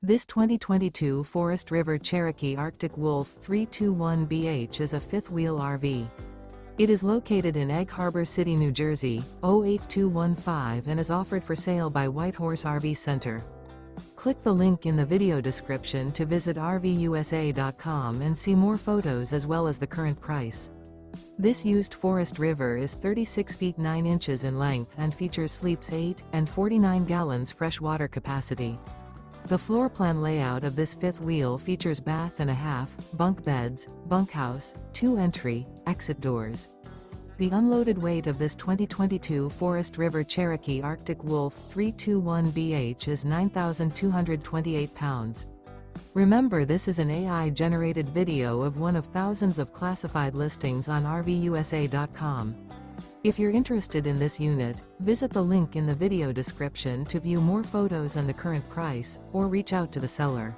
This 2022 Forest River Cherokee Arctic Wolf 321BH is a fifth-wheel RV. It is located in Egg Harbor City, New Jersey, 08215 and is offered for sale by Whitehorse RV Center. Click the link in the video description to visit RVUSA.com and see more photos as well as the current price. This used Forest River is 36 feet 9 inches in length and features sleeps 8 and 49 gallons fresh water capacity. The floor plan layout of this fifth wheel features bath and a half, bunk beds, bunkhouse, 2 entry, exit doors. The unloaded weight of this 2022 Forest River Cherokee Arctic Wolf 321BH is 9,228 pounds. Remember, this is an AI-generated video of one of thousands of classified listings on RVUSA.com. If you're interested in this unit, visit the link in the video description to view more photos and the current price, or reach out to the seller.